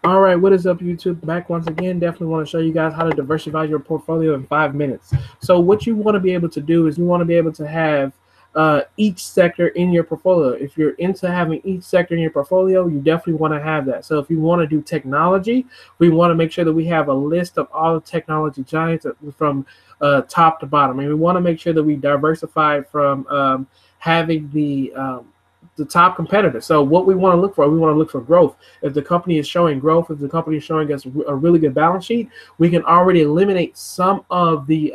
All right, what is up, YouTube? Back once again. Definitely want to show you guys how to diversify your portfolio in 5 minutes. So what you want to be able to do is you want to be able to have each sector in your portfolio. If you're into having each sector in your portfolio, you definitely want to have that. So if you want to do technology, we want to make sure that we have a list of all the technology giants from top to bottom. And we want to make sure that we diversify from having the top competitor. So what we want to look for, we want to look for growth. If the company is showing growth, if the company is showing us a really good balance sheet, we can already eliminate some of the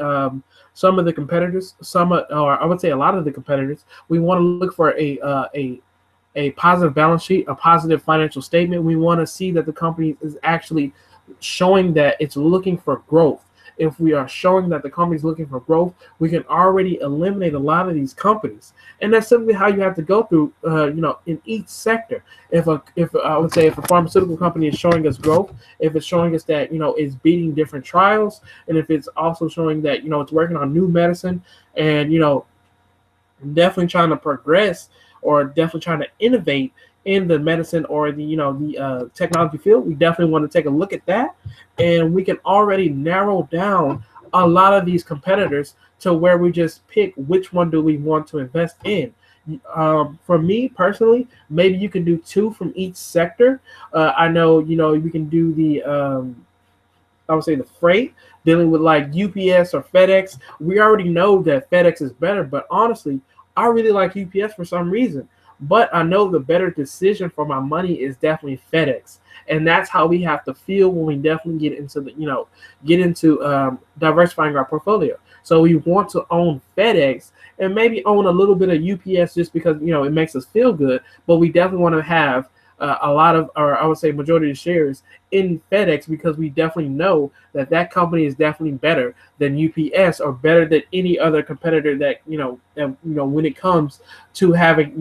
competitors. Or I would say a lot of the competitors. We want to look for a positive balance sheet, a positive financial statement. We want to see that the company is actually showing that it's looking for growth. If we are showing that the company is looking for growth, we can already eliminate a lot of these companies, and that's simply how you have to go through. In each sector. If I would say if a pharmaceutical company is showing us growth, if it's showing us that it's beating different trials, and if it's also showing that it's working on new medicine, and definitely trying to progress or definitely trying to innovate in the medicine or the technology field, we definitely want to take a look at that, and we can already narrow down a lot of these competitors to where we just pick which one do we want to invest in. For me personally, maybe you can do two from each sector. I know you can do the I would say the freight, dealing with like UPS or FedEx. We already know that FedEx is better, but honestly, I really like UPS for some reason. But I know the better decision for my money is definitely FedEx, and that's how we have to feel when we definitely get into diversifying our portfolio. So we want to own FedEx and maybe own a little bit of UPS just because it makes us feel good. But we definitely want to have a lot of, or I would say majority of shares in FedEx because we definitely know that that company is definitely better than UPS or better than any other competitor that when it comes to having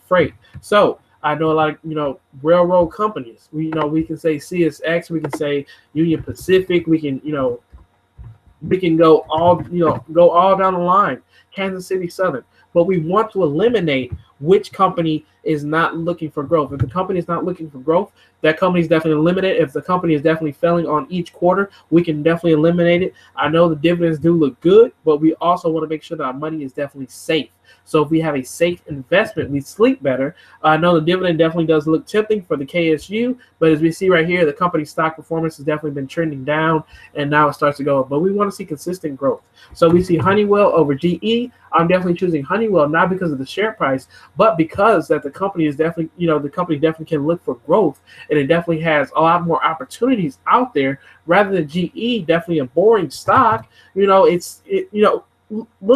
freight. So I know a lot of railroad companies. We can say CSX, we can say Union Pacific, we can go all down the line, Kansas City Southern. But we want to eliminate which company is not looking for growth. If the company is not looking for growth, that company is definitely eliminated. If the company is definitely failing on each quarter, we can definitely eliminate it. I know the dividends do look good, but we also want to make sure that our money is definitely safe. So if we have a safe investment, we sleep better. I know the dividend definitely does look tempting for the KSU, but as we see right here, the company's stock performance has definitely been trending down, and now it starts to go up. But we want to see consistent growth. So we see Honeywell over GE. I'm definitely choosing Honeywell, not because of the share price, but because that the company is definitely, the company definitely can look for growth, and it definitely has a lot more opportunities out there rather than GE, definitely a boring stock. Look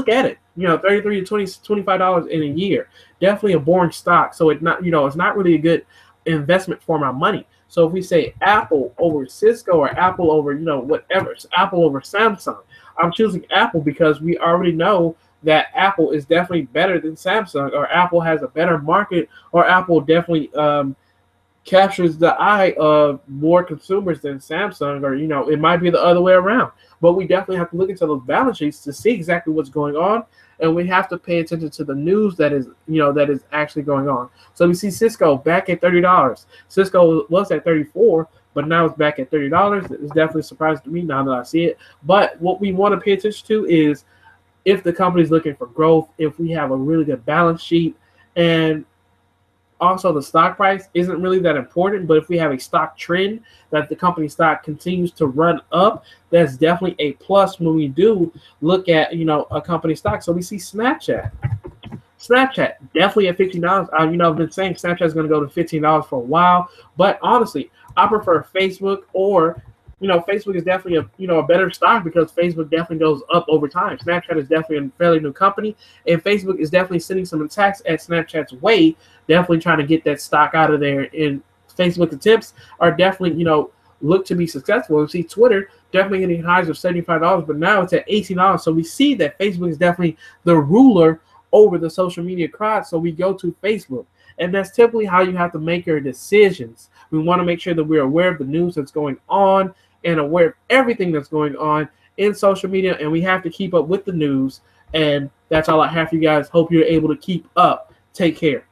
at it. $33 to $25 in a year. Definitely a boring stock. So it's not really a good investment for my money. So if we say Apple over Cisco or Apple over, whatever, it's Apple over Samsung, I'm choosing Apple because we already know that Apple is definitely better than Samsung, or Apple has a better market, or Apple definitely captures the eye of more consumers than Samsung, or it might be the other way around. But we definitely have to look into those balance sheets to see exactly what's going on, and we have to pay attention to the news that is actually going on. So we see Cisco back at $30. Cisco was at 34, but now it's back at $30. It's definitely a surprise to me now that I see it. But what we want to pay attention to is if the company is looking for growth, if we have a really good balance sheet, and also the stock price isn't really that important. But if we have a stock trend that the company stock continues to run up, that's definitely a plus when we do look at a company stock. So we see Snapchat definitely at $15. I've been saying Snapchat is going to go to $15 for a while, but honestly, I prefer Facebook, or Facebook is definitely a better stock because Facebook definitely goes up over time. Snapchat is definitely a fairly new company, and Facebook is definitely sending some attacks at Snapchat's way, definitely trying to get that stock out of there. And Facebook's attempts are definitely look to be successful. We see Twitter definitely hitting highs of $75, but now it's at $18. So we see that Facebook is definitely the ruler over the social media crowd. So we go to Facebook. And that's typically how you have to make your decisions. We want to make sure that we're aware of the news that's going on and aware of everything that's going on in social media. And we have to keep up with the news. And that's all I have for you guys. Hope you're able to keep up. Take care.